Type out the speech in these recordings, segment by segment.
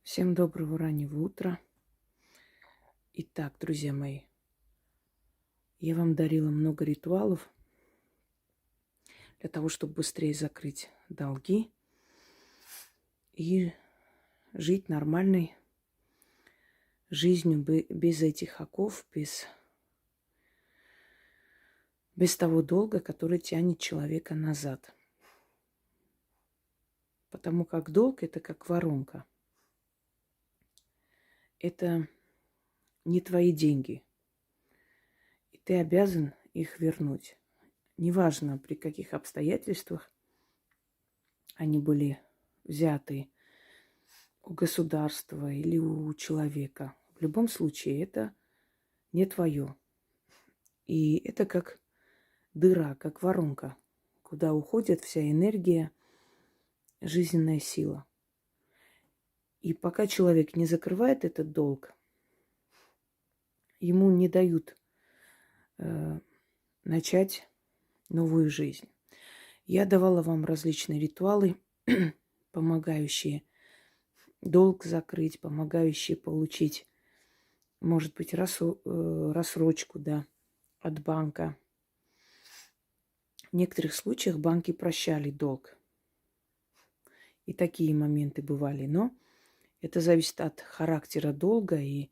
Всем доброго раннего утра. Итак, друзья мои, я вам дарила много ритуалов для того, чтобы быстрее закрыть долги и жить нормальной жизнью без этих оков, без того долга, который тянет человека назад. Потому как долг – это как воронка. Это не твои деньги. И ты обязан их вернуть. Неважно, при каких обстоятельствах они были взяты у государства или у человека. В любом случае это не твое. И это как дыра, как воронка, куда уходит вся энергия, жизненная сила. И пока человек не закрывает этот долг, ему не дают начать новую жизнь. Я давала вам различные ритуалы, помогающие долг закрыть, помогающие получить, может быть, рассрочку, да, от банка. В некоторых случаях банки прощали долг. И такие моменты бывали. Но это зависит от характера долга и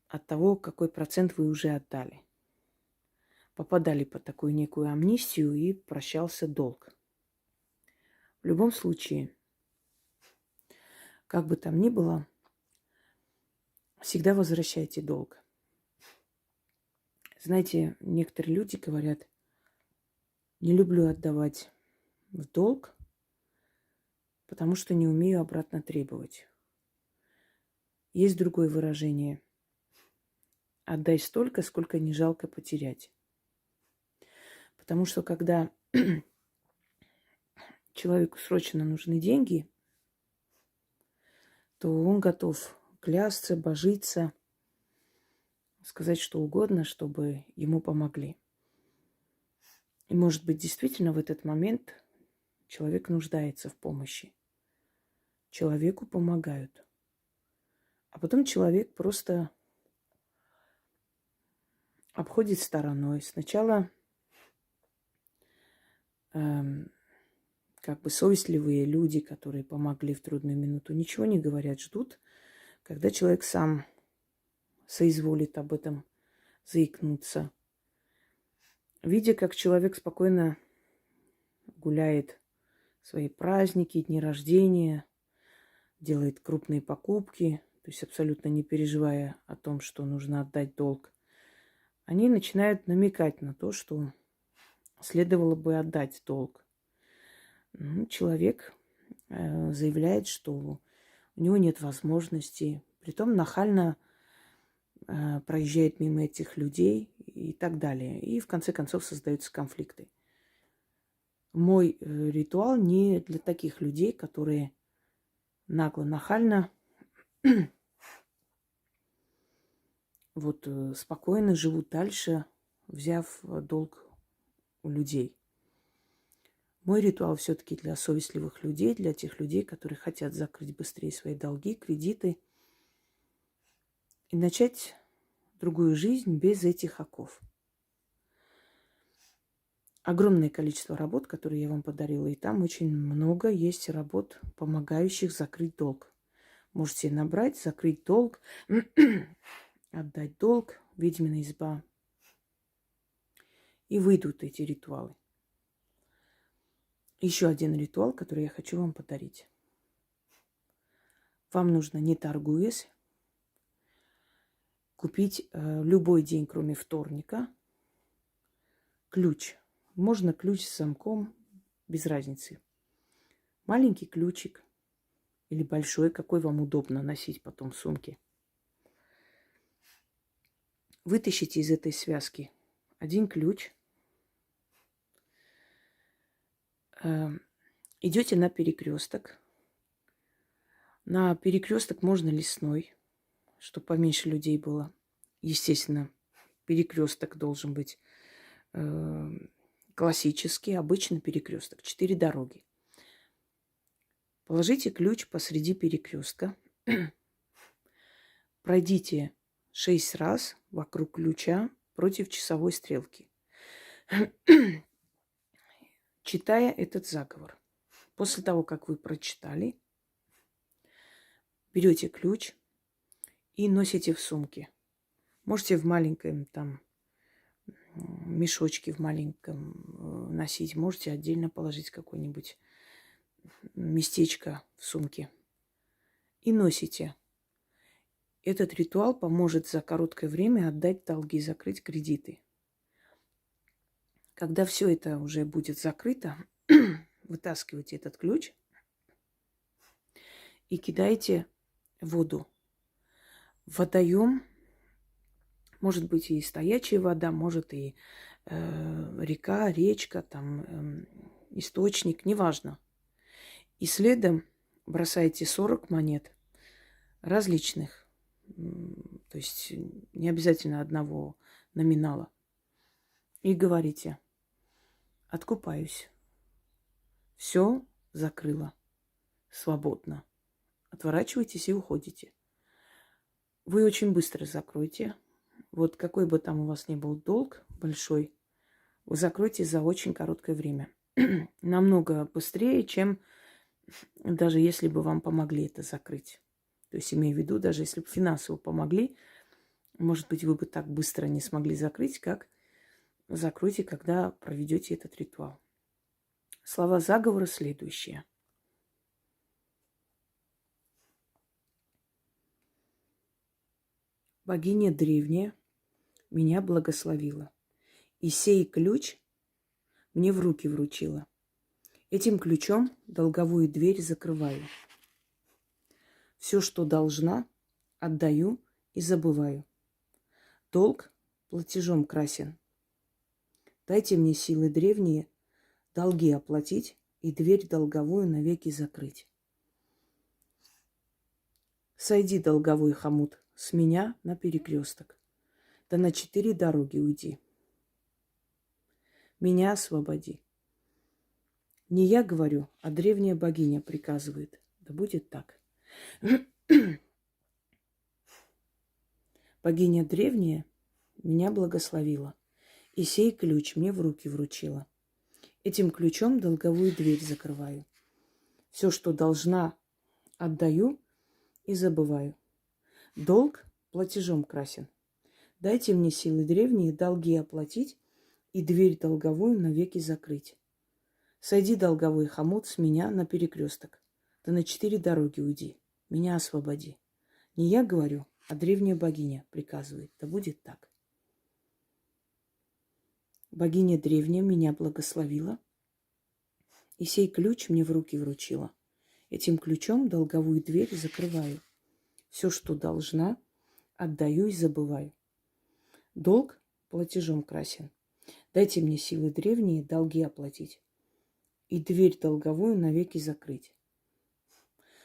от того, какой процент вы уже отдали. Попадали под такую некую амнистию и прощался долг. В любом случае, как бы там ни было, всегда возвращайте долг. Знаете, некоторые люди говорят: не люблю отдавать в долг, потому что не умею обратно требовать. Есть другое выражение: отдай столько, сколько не жалко потерять. Потому что когда человеку срочно нужны деньги, то он готов клясться, божиться, сказать что угодно, чтобы ему помогли. И, может быть, действительно в этот момент человек нуждается в помощи. Человеку помогают. А потом человек просто обходит стороной. Сначала как бы совестливые люди, которые помогли в трудную минуту, ничего не говорят, ждут, когда человек сам соизволит об этом заикнуться. Видя, как человек спокойно гуляет свои праздники, дни рождения, делает крупные покупки, то есть абсолютно не переживая о том, что нужно отдать долг, они начинают намекать на то, что следовало бы отдать долг. Человек заявляет, что у него нет возможности, притом нахально проезжает мимо этих людей и так далее. И в конце концов создаются конфликты. Мой ритуал не для таких людей, которые нагло, нахально спокойно живут дальше, взяв долг у людей. Мой ритуал все-таки для совестливых людей, для тех людей, которые хотят закрыть быстрее свои долги, кредиты и начать другую жизнь без этих оков. Огромное количество работ, которые я вам подарила, и там очень много есть работ, помогающих закрыть долг. Можете набрать, закрыть долг, отдать долг, ведьмина изба. И выйдут эти ритуалы. Еще один ритуал, который я хочу вам подарить. Вам нужно, не торгуясь, купить любой день, кроме вторника, ключ. Можно ключ с замком, без разницы. Маленький ключик или большой, какой вам удобно носить потом в сумке. Вытащите из этой связки один ключ. Идете на перекресток. На перекресток можно лесной, чтобы поменьше людей было. Естественно, перекресток должен быть классический, обычный перекресток. 4 дороги. Положите ключ посреди перекрестка. Пройдите 6 раз вокруг ключа против часовой стрелки, читая этот заговор. После того, как вы прочитали, берете ключ и носите в сумке. Можете в маленьком там мешочке, в маленьком носить. Можете отдельно положить какое-нибудь местечко в сумке. И носите. Этот ритуал поможет за короткое время отдать долги, закрыть кредиты. Когда все это уже будет закрыто, вытаскивайте этот ключ и кидайте в воду. В водоем, может быть и стоячая вода, может и река, речка, там источник, неважно. И следом бросаете 40 монет различных, то есть не обязательно одного номинала. И говорите: откупаюсь. Все закрыла. Свободно. Отворачивайтесь и уходите. Вы очень быстро закроете. Вот какой бы там у вас ни был долг большой, вы закроете за очень короткое время. Намного быстрее, чем даже если бы вам помогли это закрыть. То есть, имею в виду, даже если бы финансово помогли, может быть, вы бы так быстро не смогли закрыть, как закройте, когда проведете этот ритуал. Слова заговора следующие. Богиня древняя меня благословила, и сей ключ мне в руки вручила. Этим ключом долговую дверь закрываю. Все, что должна, отдаю и забываю. Долг платежом красен. Дайте мне силы древние долги оплатить и дверь долговую навеки закрыть. Сойди, долговой хомут, с меня на перекресток, да на 4 дороги уйди. Меня освободи. Не я говорю, а древняя богиня приказывает. Да будет так. Богиня древняя меня благословила, и сей ключ мне в руки вручила. Этим ключом долговую дверь закрываю. Все, что должна, отдаю и забываю. Долг платежом красен. Дайте мне силы древние долги оплатить и дверь долговую навеки закрыть. Сойди, долговой хомут, с меня на перекресток, да на 4 дороги уйди. Меня освободи. Не я говорю, а древняя богиня приказывает. Да будет так. Богиня древняя меня благословила, и сей ключ мне в руки вручила. Этим ключом долговую дверь закрываю. Все, что должна, отдаю и забываю. Долг платежом красен. Дайте мне силы древние долги оплатить и дверь долговую навеки закрыть.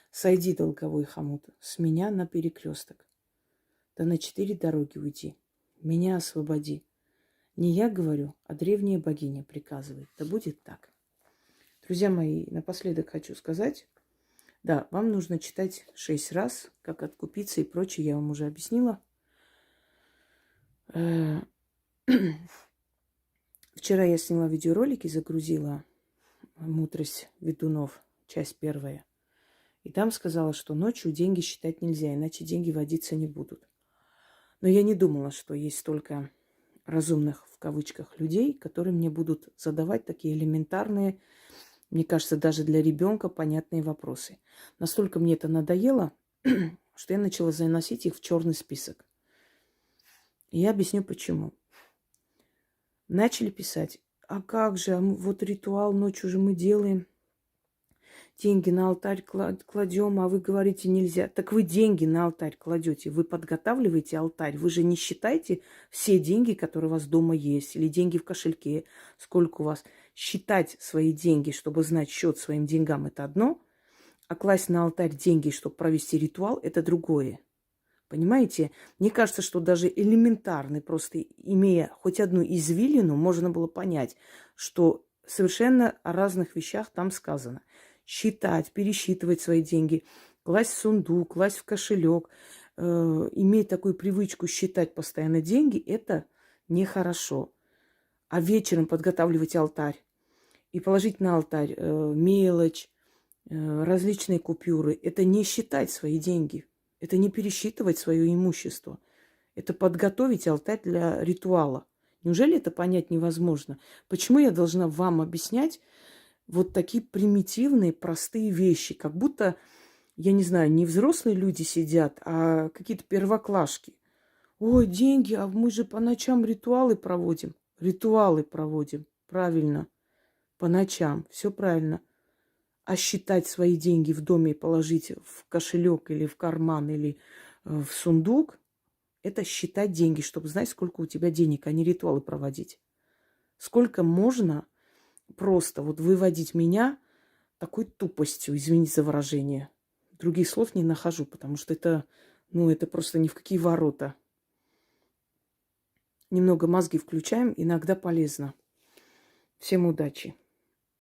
Сойди, долговой хомут, с меня на перекресток, да на 4 дороги уйди. Меня освободи. Не я говорю, а древняя богиня приказывает. Да будет так. Друзья мои, напоследок хочу сказать, да, вам нужно читать 6 раз, как откупиться и прочее, я вам уже объяснила. Вчера я сняла видеоролик и загрузила «Мудрость ведунов», часть 1. И там сказала, что ночью деньги считать нельзя, иначе деньги водиться не будут. Но я не думала, что есть столько разумных, в кавычках, людей, которые мне будут задавать такие элементарные, мне кажется, даже для ребенка понятные вопросы. Настолько мне это надоело, что я начала заносить их в черный список. И я объясню, почему. Начали писать: а как же, вот ритуал ночью же мы делаем, деньги на алтарь кладем, а вы говорите нельзя. Так вы деньги на алтарь кладете, вы подготавливаете алтарь, вы же не считаете все деньги, которые у вас дома есть, или деньги в кошельке, сколько у вас. Считать свои деньги, чтобы знать счет своим деньгам, это одно, а класть на алтарь деньги, чтобы провести ритуал, это другое. Понимаете? Мне кажется, что даже элементарный, просто имея хоть одну извилину, можно было понять, что совершенно о разных вещах там сказано. Считать, пересчитывать свои деньги, класть в сундук, класть в кошелек, иметь такую привычку считать постоянно деньги, это нехорошо. А вечером подготавливать алтарь и положить на алтарь мелочь, различные купюры. Это не считать свои деньги. Это не пересчитывать свое имущество. Это подготовить алтарь для ритуала. Неужели это понять невозможно? Почему я должна вам объяснять вот такие примитивные, простые вещи? Как будто, я не знаю, не взрослые люди сидят, а какие-то первоклашки. Ой, деньги, а мы же по ночам ритуалы проводим. Ритуалы проводим, правильно, по ночам, все правильно. А считать свои деньги в доме и положить в кошелек или в карман или в сундук, это считать деньги, чтобы знать, сколько у тебя денег, а не ритуалы проводить. Сколько можно просто вот выводить меня такой тупостью, извините за выражение. Других слов не нахожу, потому что это, ну, это просто ни в какие ворота. Немного мозги включаем, иногда полезно. Всем удачи!